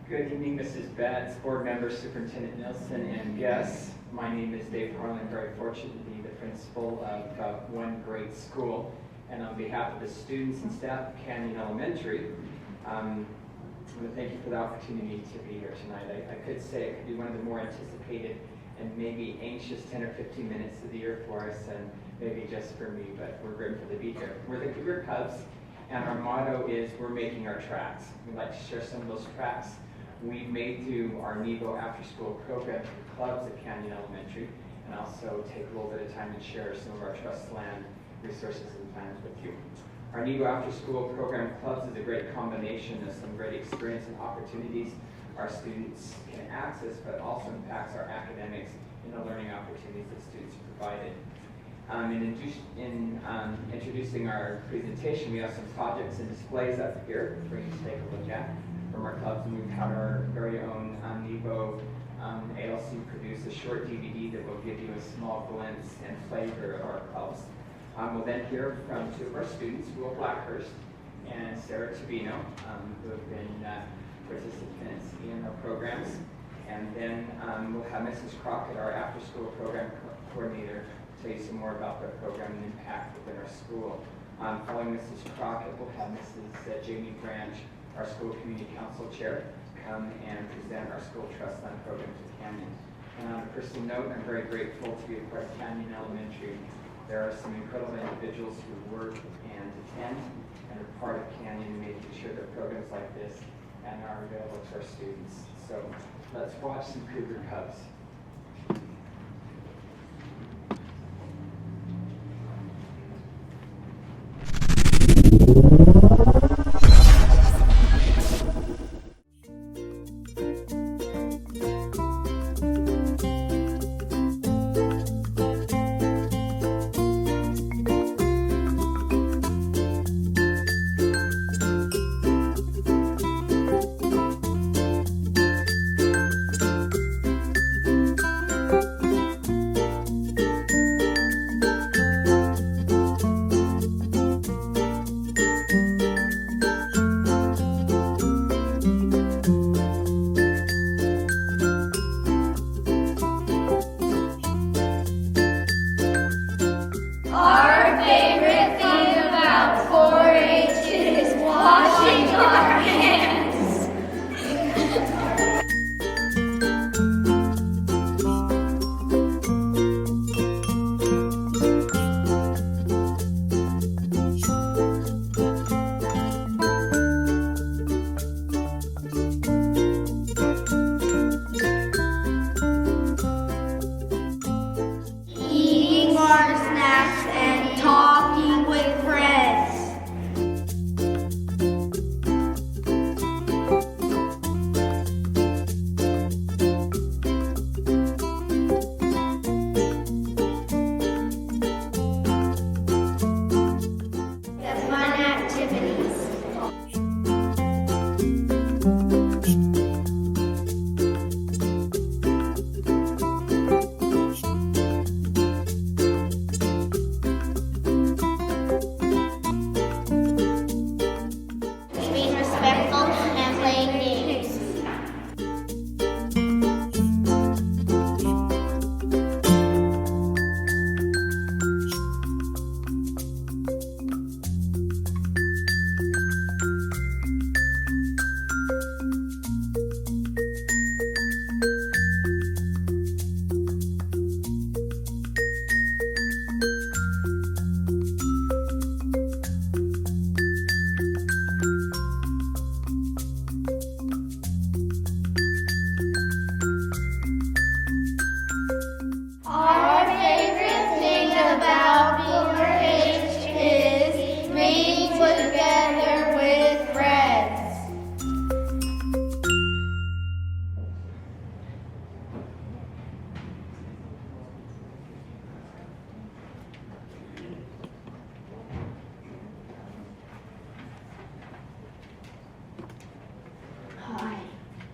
Good evening, Mrs. Betts, board members, Superintendent Nilsson, and guests. My name is Dave Harlan, very fortunate to be the principal of one great school. And on behalf of the students and staff of Canyon Elementary, I want to thank you for the opportunity to be here tonight. I could say it could be one of the more anticipated and maybe anxious 10 or 15 minutes of the year for us, and maybe just for me, but we're grateful to be here. We're the Cougar Cubs, and our motto is, we're making our tracks. We'd like to share some of those tracks we've made through our NEVO after-school program through clubs at Canyon Elementary, and also take a little bit of time and share some of our trust land resources and plans with you. Our NEVO after-school program clubs is a great combination of some great experience and opportunities our students can access, but also impacts our academics and the learning opportunities that students are provided. In introducing our presentation, we have some projects and displays up here for you to take a look at from our clubs, and we've had our very own NEVO ALC produce a short DVD that will give you a small glimpse and flavor of our clubs. We'll then hear from two of our students, Will Blackhurst and Sarah Tobino, who have been participants in our programs. And then we'll have Mrs. Crockett, our after-school program coordinator, tell you some more about the program and impact within our school. Following Mrs. Crockett, we'll have Mrs. Jamie Branch, our school community council chair, come and present our school trust fund program to Canyon. And on a personal note, I'm very grateful to be a part of Canyon Elementary. There are some incredible individuals who work and attend and are part of Canyon, making sure that programs like this and are available to our students. So let's watch some Cougar Cubs.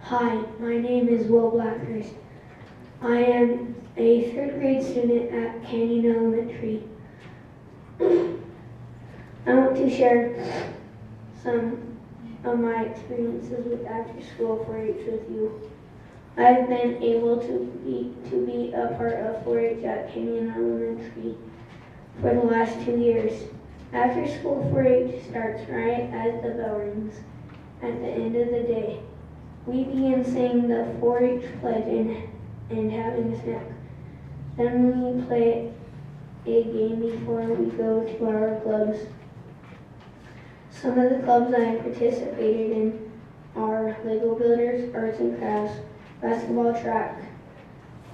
Hi, my name is Will Blackhurst. I am a third grade student at Canyon Elementary. I want to share some of my experiences with after-school 4-H with you. I've been able to be a part of 4-H at Canyon Elementary for the last 2 years. After-school 4-H starts right as the bell rings at the end of the day. We begin saying the 4-H pledge and having a snack. Then we play a game before we go to our clubs. Some of the clubs I participated in are Lego Builders, Arts and Crafts, Basketball, Track,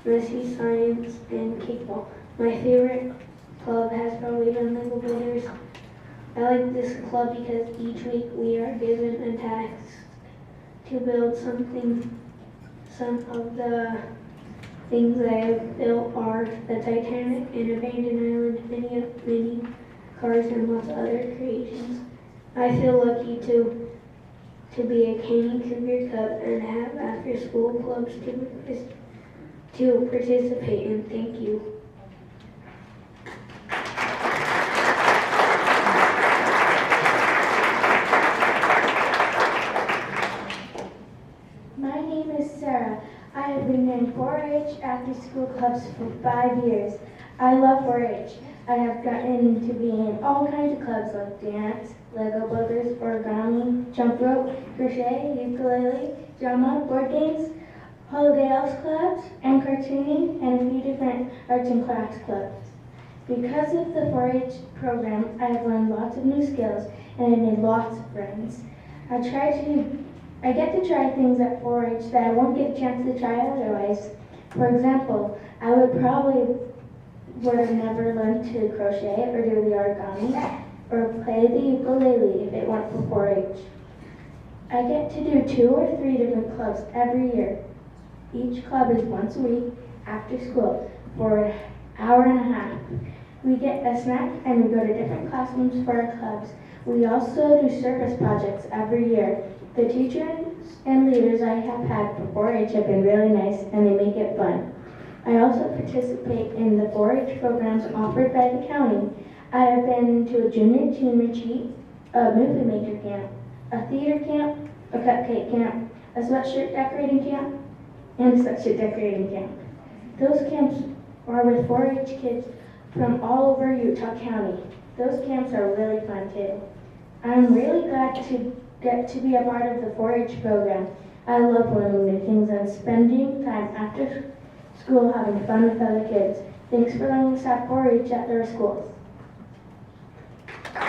Messy Science, and Kickball. My favorite club has probably been Lego Builders. I like this club because each week we are given a task to build something. Some of the things I have built are the Titanic, an abandoned island, many cars, and lots of other creations. I feel lucky to be a Canyon Cougar Cub and have after-school clubs to participate in. Thank you. My name is Sarah. I have been in 4-H after-school clubs for 5 years. I love 4-H. I have gotten to be in all kinds of clubs like dance, Lego Builders, origami, jump rope, crochet, ukulele, drama, board games, holiday elves clubs, and cartooning, and a few different arts and crafts clubs. Because of the 4-H program, I have learned lots of new skills and I made lots of friends. I get to try things at 4-H that I won't get a chance to try otherwise. For example, I would have never learned to crochet or do the origami or play the ukulele if it weren't for 4-H. I get to do 2 or 3 different clubs every year. Each club is once a week after school for an hour and a half. We get a snack and we go to different classrooms for our clubs. We also do service projects every year. The teachers and leaders I have had for 4-H have been really nice and they make it fun. I also participate in the 4-H programs offered by the county. I have been to a junior teen retreat, a movie maker camp, a theater camp, a cupcake camp, a sweatshirt decorating camp, and a sweatshirt decorating camp. Those camps are with 4-H kids from all over Utah County. Those camps are really fun too. I'm really glad to get to be a part of the 4-H program. I love learning new things and spending time after school having fun with other kids. Thanks for letting us have 4-H at their schools. So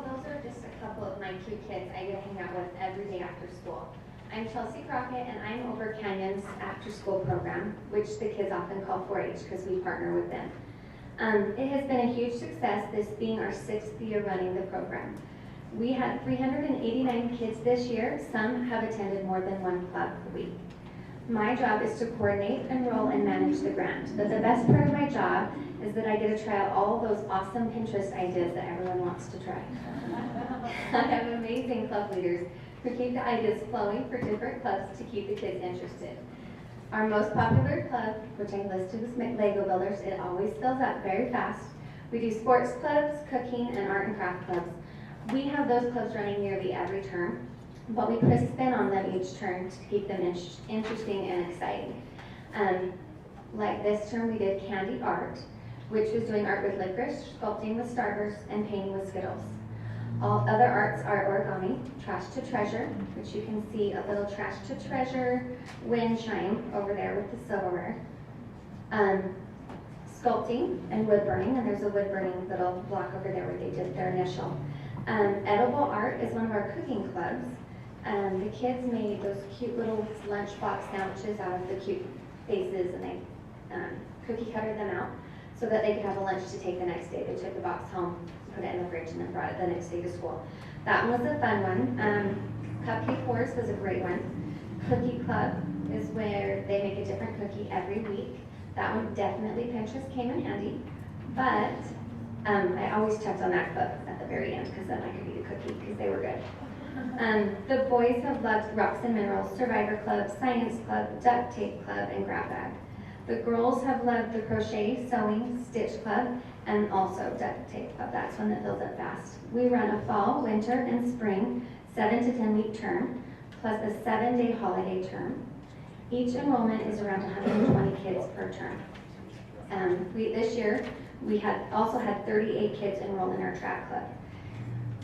those are just a couple of my cute kids I get to hang out with every day after school. I'm Chelsea Crockett and I'm over Canyon's after school program, which the kids often call 4-H because we partner with them. It has been a huge success, this being our 6th year running the program. We had 389 kids this year. Some have attended more than one club per week. My job is to coordinate, enroll, and manage the grant. But the best part of my job is that I get to try out all those awesome Pinterest ideas that everyone wants to try. I have amazing club leaders who keep the ideas flowing for different clubs to keep the kids interested. Our most popular club, which I listed as Lego Builders, it always fills up very fast. We do sports clubs, cooking, and art and craft clubs. We have those clubs running nearly every term, but we put a spin on them each term to keep them interesting and exciting. Like this term, we did candy art, which was doing art with licorice, sculpting with starbursts, and painting with Skittles. All other arts are origami, trash to treasure, which you can see a little trash to treasure wind chime over there with the silverware. Sculpting and wood burning, and there's a wood burning little block over there where they did their initial. Edible art is one of our cooking clubs. The kids made those cute little lunchbox sandwiches out of the cute faces, and they cookie cuttered them out so that they could have a lunch to take the next day. They took the box home, put it in the fridge, and then brought it the next day to school. That one was a fun one. Cupcake Wars was a great one. Cookie Club is where they make a different cookie every week. That one definitely Pinterest came in handy, but I always checked on that club at the very end because then I could eat a cookie because they were good. The boys have loved Rocks and Minerals, Survivor Club, Science Club, Duct Tape Club, and Grab Bag. The girls have led the crochet, sewing, stitch club, and also duct tape club. That's one that fills up fast. We run a fall, winter, and spring 7 to 10 week term, plus a 7-day holiday term. Each enrollment is around 120 kids per term. This year, we also had 38 kids enroll in our track club.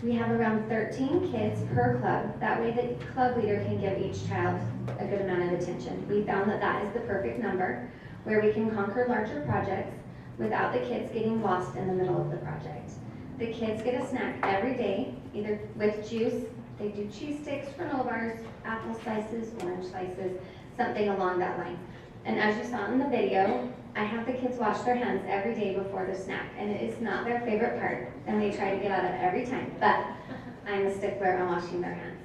We have around 13 kids per club. That way the club leader can give each child a good amount of attention. We found that that is the perfect number where we can conquer larger projects without the kids getting lost in the middle of the project. The kids get a snack every day, either with juice. They do cheese sticks, granola bars, apple slices, orange slices, something along that line. And as you saw in the video, I have the kids wash their hands every day before the snack, and it is not their favorite part, and they try to get out of it every time, but I'm a stickler on washing their hands.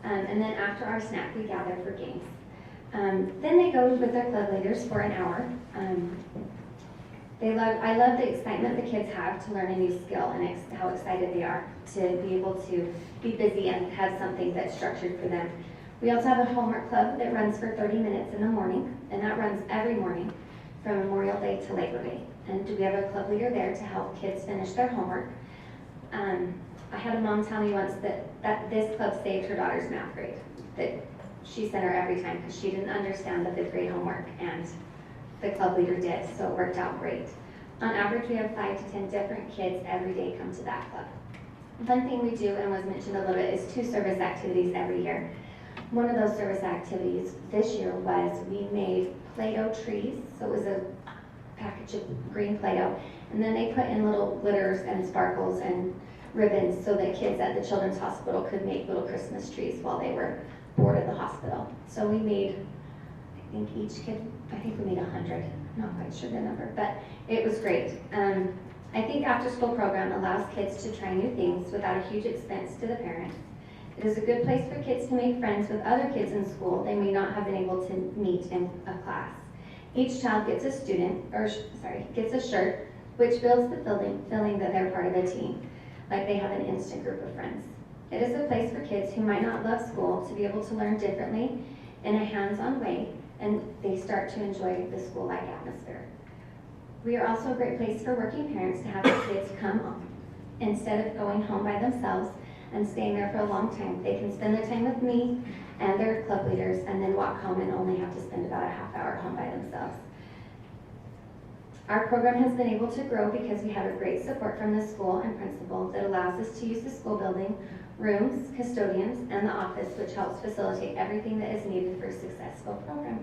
And then after our snack, we gather for games. Then they go with their club leaders for an hour. I love the excitement the kids have to learn a new skill and how excited they are to be able to be busy and have something that's structured for them. We also have a homework club that runs for 30 minutes in the morning, and that runs every morning from Memorial Day to Labor Day. And we have a club leader there to help kids finish their homework. I had a mom tell me once that this club saved her daughter's math grade, that she sent her every time because she didn't understand the 5th grade homework, and the club leader did, so it worked out great. On average, we have 5 to 10 different kids every day come to that club. One thing we do, and was mentioned a little bit, is 2 service activities every year. One of those service activities this year was we made Play-Doh trees, so it was a package of green Play-Doh, and then they put in little glitters and sparkles and ribbons so that kids at the Children's Hospital could make little Christmas trees while they were bored at the hospital. So we made, I think we made 100, I'm not quite sure the number, but it was great. I think after school program allows kids to try new things without a huge expense to the parents. It is a good place for kids to make friends with other kids in school they may not have been able to meet in a class. Each child gets gets a shirt, which builds the feeling that they're part of a team, like they have an instant group of friends. It is a place for kids who might not love school to be able to learn differently in a hands-on way, and they start to enjoy the school-like atmosphere. We are also a great place for working parents to have their kids come home. Instead of going home by themselves and staying there for a long time, they can spend the time with me and their club leaders and then walk home and only have to spend about a half hour home by themselves. Our program has been able to grow because we have a great support from the school and principal that allows us to use the school building, rooms, custodians, and the office, which helps facilitate everything that is needed for a successful program.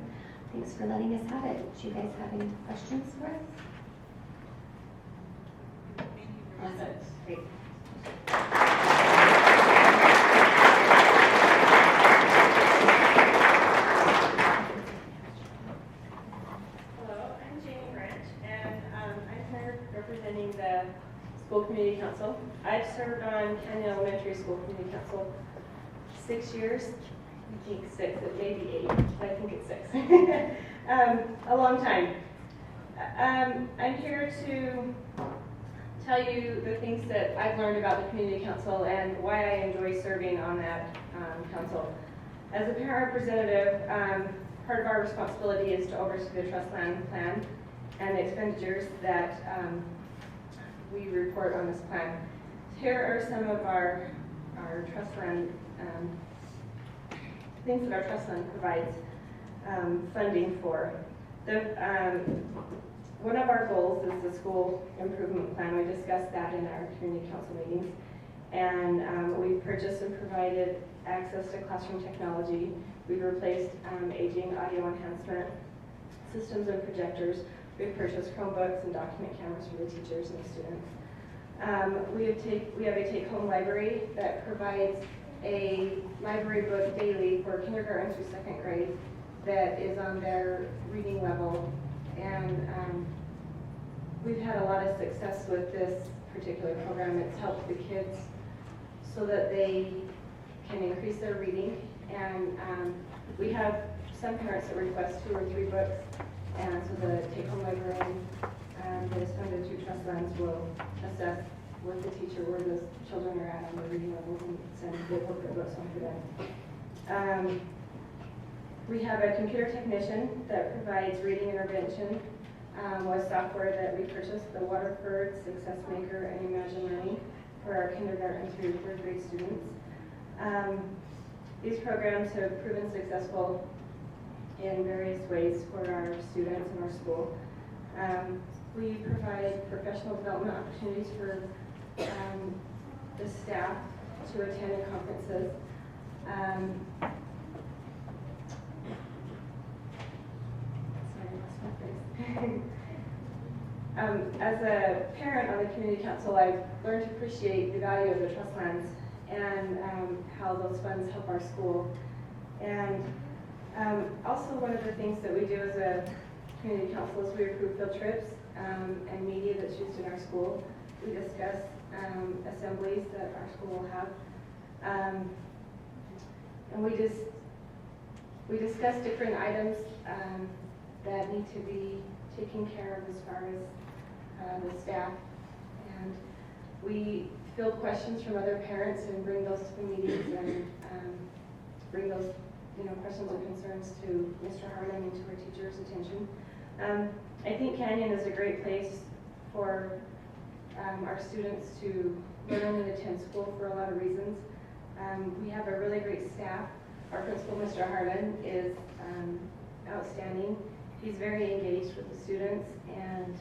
Thanks for letting us have it. Do you guys have any questions for us? Awesome. Great. Representing the school community council. I've served on Canyon Elementary School Community Council 6 years. I think 6, it may be 8, but I think it's 6. A long time. I'm here to tell you the things that I've learned about the community council and why I enjoy serving on that council. As a parent representative, part of our responsibility is to oversee the trust land plan and the expenditures that we report on this plan. Here are some of our trust fund things that our trust fund provides funding for. One of our goals is the school improvement plan. We discussed that in our community council meetings. And we've purchased and provided access to classroom technology. We've replaced aging audio enhancement systems and projectors. We've purchased Chromebooks and document cameras for the teachers and the students. We have a take-home library that provides a library book daily for kindergarten through 2nd grade that is on their reading level. And we've had a lot of success with this particular program. It's helped the kids so that they can increase their reading. And we have some parents that request 2 or 3 books. And so the take-home librarian that is funded through trust funds will assess with the teacher where those children are at on their reading levels and send the appropriate books home for them. We have a computer technician that provides reading intervention with software that we purchased, the Waterford, Success Maker, and Imagine Learning for our kindergarten through third grade students. These programs have proven successful in various ways for our students in our school. We provide professional development opportunities for the staff to attend conferences. As a parent on the community council, I've learned to appreciate the value of the trust lands and how those funds help our school. And also one of the things that we do as a community council is we approve field trips and media that's used in our school. We discuss assemblies that our school will have. And we discuss different items that need to be taken care of as far as the staff. And we field questions from other parents and bring those to the meetings and bring those questions or concerns to Mr. Harlan and to our teachers' attention. I think Canyon is a great place for our students to learn and attend school for a lot of reasons. We have a really great staff. Our principal, Mr. Harlan, is outstanding. He's very engaged with the students and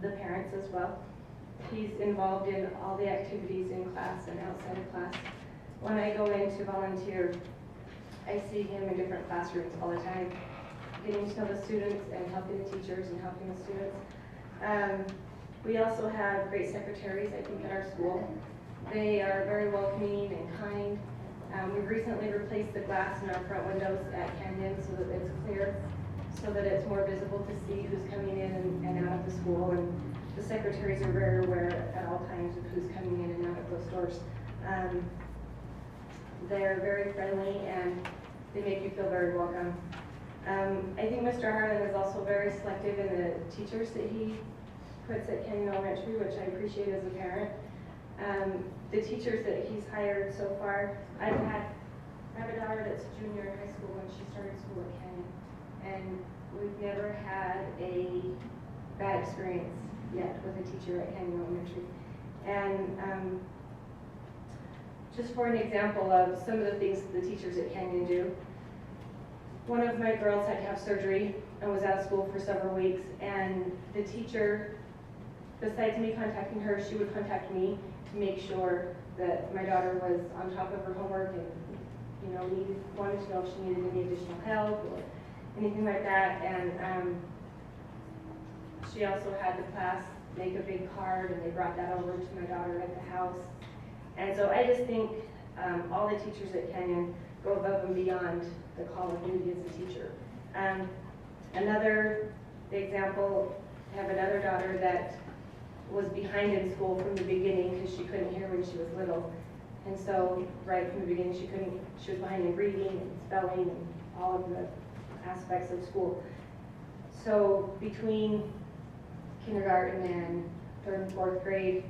the parents as well. He's involved in all the activities in class and outside of class. When I go in to volunteer, I see him in different classrooms all the time, getting to know the students and helping the teachers and helping the students. We also have great secretaries, I think, at our school. They are very welcoming and kind. We've recently replaced the glass in our front windows at Canyon so that it's clear, so that it's more visible to see who's coming in and out of the school. And the secretaries are very aware at all times of who's coming in and out of those doors. They're very friendly and they make you feel very welcome. I think Mr. Harlan is also very selective in the teachers that he puts at Canyon Elementary, which I appreciate as a parent. The teachers that he's hired so far, I have a daughter that's a junior in high school when she started school at Canyon, and we've never had a bad experience yet with a teacher at Canyon Elementary. And just for an example of some of the things that the teachers at Canyon do, one of my girls had to have surgery and was out of school for several weeks, and the teacher, besides me contacting her, she would contact me to make sure that my daughter was on top of her homework and wanted to know if she needed any additional help or anything like that. And she also had the class make a big card, and they brought that over to my daughter at the house. And so I just think all the teachers at Canyon go above and beyond the call of duty as a teacher. Another example, I have another daughter that was behind in school from the beginning because she couldn't hear when she was little. And so right from the beginning she was behind in reading and spelling and all of the aspects of school. So between kindergarten and third and fourth grade,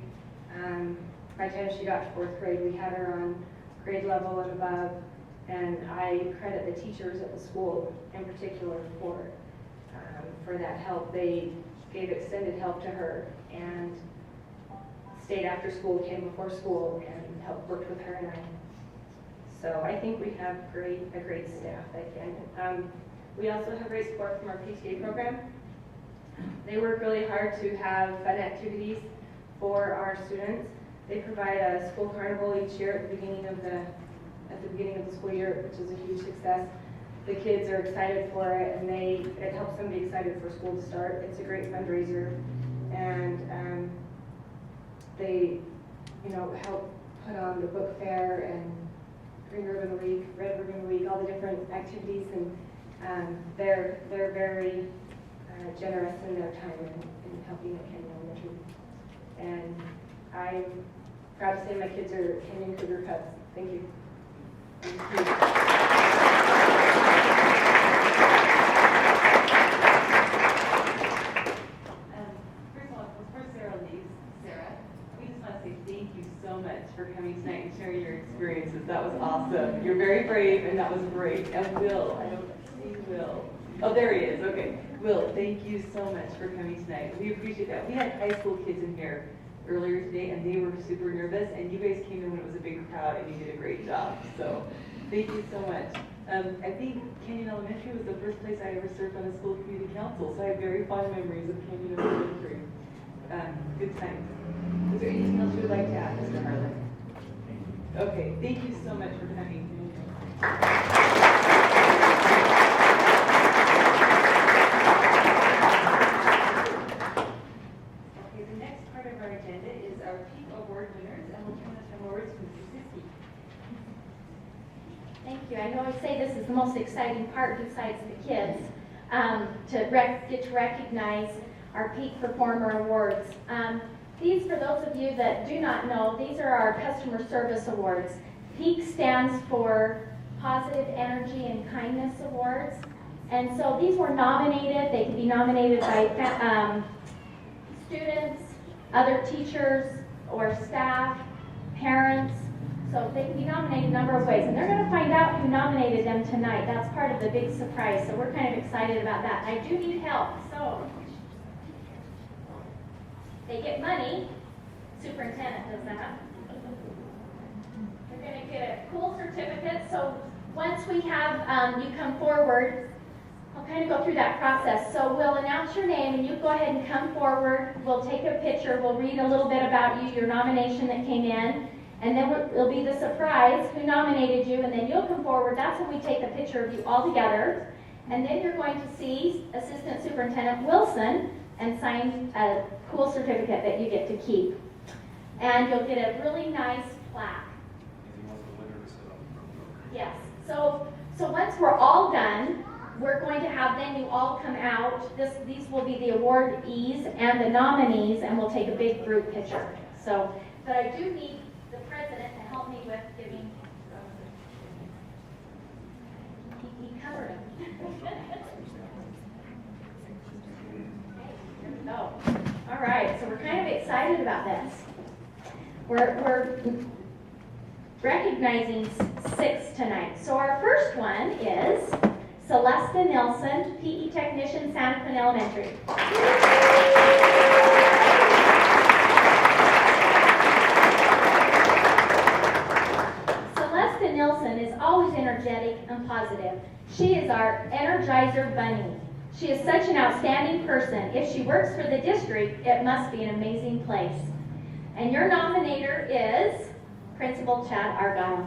by the time she got to fourth grade, we had her on grade level and above, and I credit the teachers at the school in particular for that help. They gave extended help to her and stayed after school, came before school, and helped work with her and I. So I think we have a great staff at Canyon. We also have great support from our PTA program. They work really hard to have fun activities for our students. They provide a school carnival each year at the beginning of the school year, which is a huge success. The kids are excited for it, and it helps them be excited for school to start. It's a great fundraiser, and they help put on the book fair and Green Ribbon Week, Red Ribbon Week, all the different activities, and they're very generous in their time in helping at Canyon Elementary. And I'm proud to say my kids are Canyon Cougar Cubs. Thank you. Thank you. For coming tonight and sharing your experiences. That was awesome. You're very brave, and that was great. And Will, I don't see you Will. Oh, there he is. Okay. Will, thank you so much for coming tonight. We appreciate that. We had high school kids in here earlier today, and they were super nervous, and you guys came in when it was a big crowd, and you did a great job. So thank you so much. I think Canyon Elementary was the first place I ever served on a school community council, so I have very fond memories of Canyon Elementary. Good times. Is there anything else you would like to add, Mr. Harlan? Okay, thank you so much for coming. Okay, the next part of our agenda is our Peak Award winners, and we'll turn the time over to Mrs. Siski. Thank you. I know I say this is the most exciting part besides the kids, to get to recognize our Peak Performer Awards. These, for those of you that do not know, these are our customer service awards. PEAK stands for Positive Energy and Kindness Awards. And so these were nominated. They can be nominated by students, other teachers, or staff, parents. So they can be nominated a number of ways. And they're going to find out who nominated them tonight. That's part of the big surprise. So we're kind of excited about that. I do need help. So they get money. Superintendent does that. They're going to get a cool certificate. So once we have you come forward, I'll kind of go through that process. So we'll announce your name, and you go ahead and come forward. We'll take a picture. We'll read a little bit about you, your nomination that came in, and then it'll be the surprise who nominated you, and then you'll come forward. That's when we take a picture of you all together. And then you're going to see Assistant Superintendent Wilson and sign a cool certificate that you get to keep. And you'll get a really nice plaque. Yes. So once we're all done, we're going to have then you all come out. These will be the awardees and the nominees, and we'll take a big group picture. So, but I do need the president to help me with giving. He covered him. Here we go. All right. So we're kind of excited about this. We're recognizing 6 tonight. So our first one is Celesta Nelson, PE Technician, Santa Fe Elementary. Celesta Nelson is always energetic and positive. She is our Energizer Bunny. She is such an outstanding person. If she works for the district, it must be an amazing place. And your nominator is Principal Chad Argyle.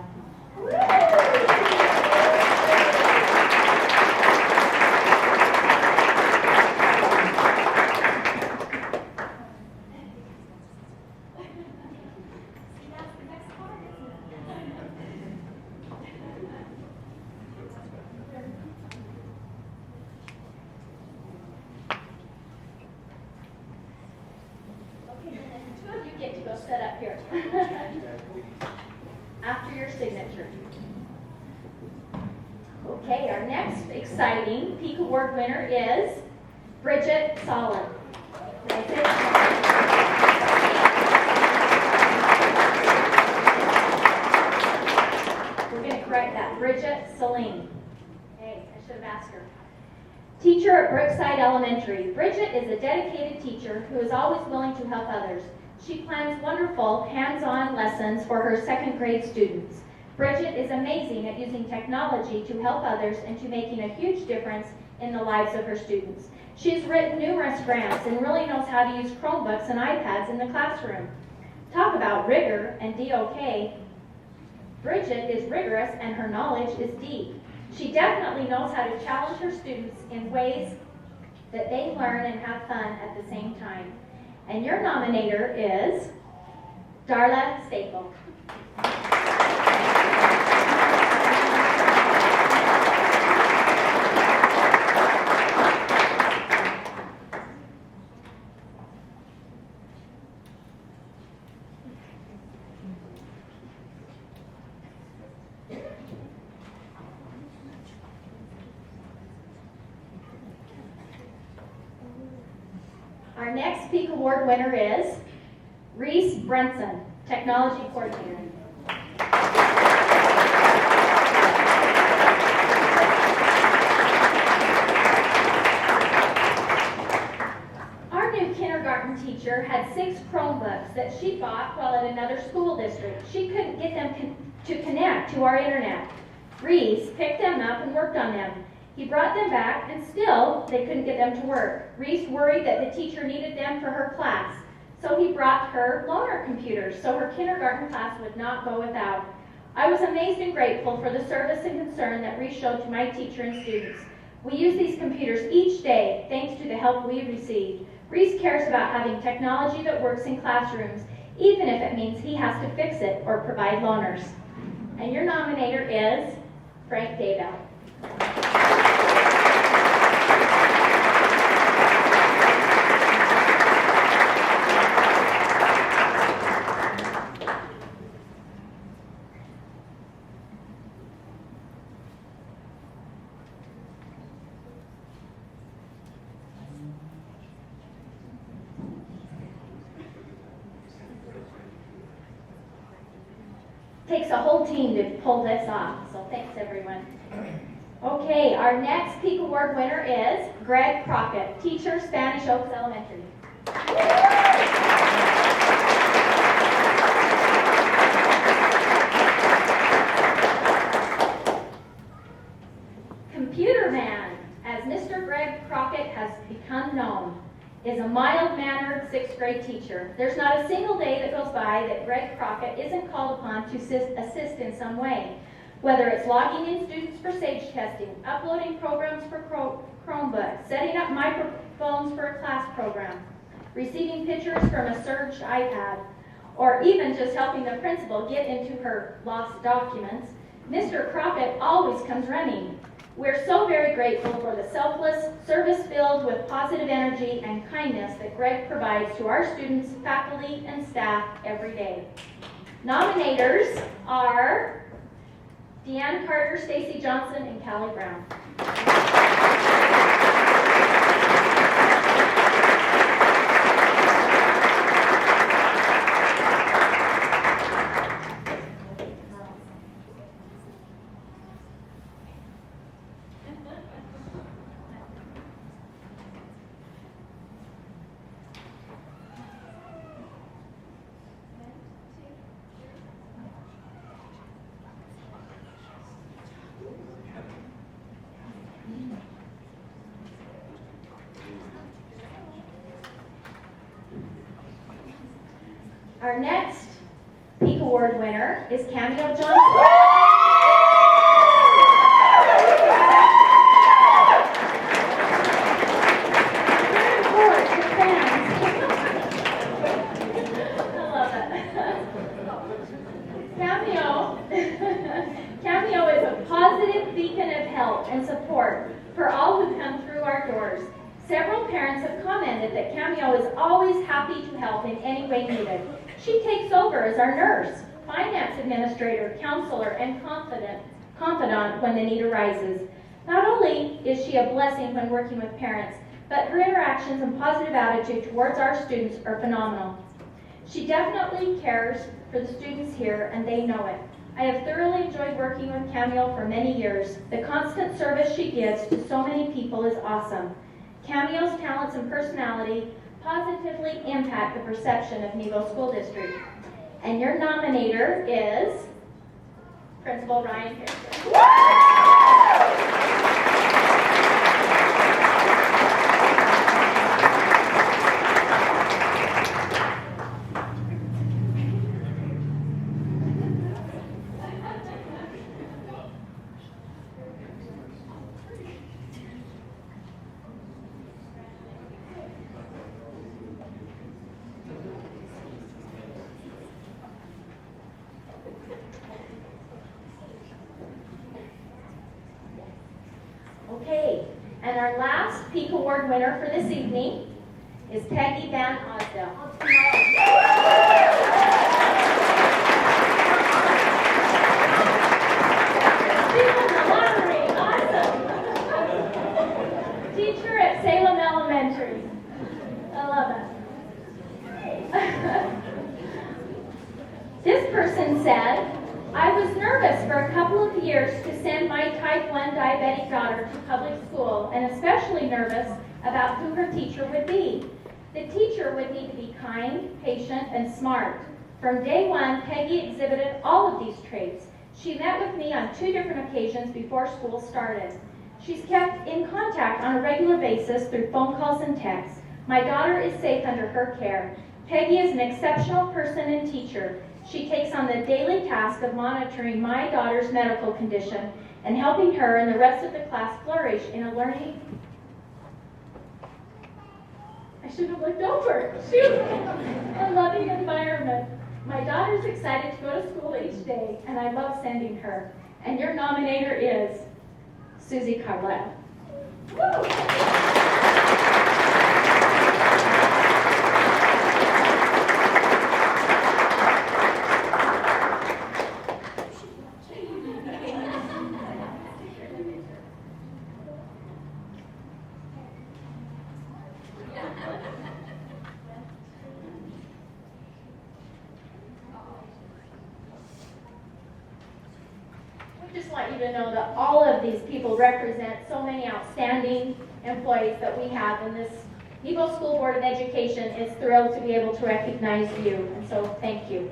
Set up here after your signature. Okay, our next exciting Peak Award winner is Bridget Solon. We're going to correct that. Bridget Saline. Okay, I should have asked her. Teacher at Brookside Elementary. Bridget is a dedicated teacher who is always willing to help others. She plans wonderful hands-on lessons for her second grade students. Bridget is amazing at using technology to help others and to making a huge difference in the lives of her students. She has written numerous grants and really knows how to use Chromebooks and iPads in the classroom. Talk about rigor and DOK. Bridget is rigorous and her knowledge is deep. She definitely knows how to challenge her students in ways that they learn and have fun at the same time. And your nominator is Darla Staple. Our next Peak Award winner is Reese Brunson, Technology Coordinator. teacher had 6 Chromebooks that she bought while at another school district. She couldn't get them to connect to our internet. Reese picked them up and worked on them. He brought them back, and still they couldn't get them to work. Reese worried that the teacher needed them for her class, so he brought her loaner computers so her kindergarten class would not go without. I was amazed and grateful for the service and concern that Reese showed to my teacher and students. We use these computers each day thanks to the help we received. Reese cares about having technology that works in classrooms, even if it means he has to fix it or provide loaners. And your nominator is Frank Daybell. Takes a whole team to pull this off, so thanks everyone. Okay, our next Peak Award winner is Greg Crockett, teacher, Spanish Oaks Elementary. Computer Man, as Mr. Greg Crockett has become known, is a mild-mannered 6th grade teacher. There's not a single day that goes by that Greg Crockett isn't called upon to assist in some way. Whether it's logging in students for SAGE testing, uploading programs for Chromebooks, setting up microphones for a class program, receiving pictures from a surged iPad, or even just helping the principal get into her lost documents, Mr. Crockett always comes running. We're so very grateful for the selfless, service filled with positive energy and kindness that Greg provides to our students, faculty, and staff every day. Nominators are Deanne Carter, Stacy Johnson, and Callie Brown. Our next Peak Award winner is Cameo Johnson. Cameo is a positive beacon of help and support for all who come through our doors. Several parents have commented that Cameo is always happy to help in any way needed. She takes over as our nurse, finance administrator, counselor, and confidant when the need arises. Not only is she a blessing when working with parents, but her interactions and positive attitude towards our students are phenomenal. She definitely cares for the students here, and they know it. I have thoroughly enjoyed working with Cameo for many years. The constant service she gives to so many people is awesome. Cameo's talents and personality positively impact the perception of Nebo School District. And your nominator is Principal Ryan Pearson. Okay, and our last Peak Award winner for this evening is Peggy Van Osdale. She won the lottery, awesome. Teacher at Salem Elementary. I love it. This person said, I was nervous for a couple of years to send my type 1 diabetic daughter to public school, and especially nervous about who her teacher would be. The teacher would need to be kind, patient, and smart. From day one, Peggy exhibited all of these traits. She met with me on 2 different occasions before school started. She's kept in contact on a regular basis through phone calls and texts. My daughter is safe under her care. Peggy is an exceptional person and teacher. She takes on the daily task of monitoring my daughter's medical condition and helping her and the rest of the class flourish in a learning. I should have looked over. Shoot! A loving environment. My daughter's excited to go to school each day, and I love sending her. And your nominator is Susie Carlisle. Woo! I just want you to know that all of these people represent so many outstanding employees that we have, and this Nebo School Board of Education is thrilled to be able to recognize you, and so thank you.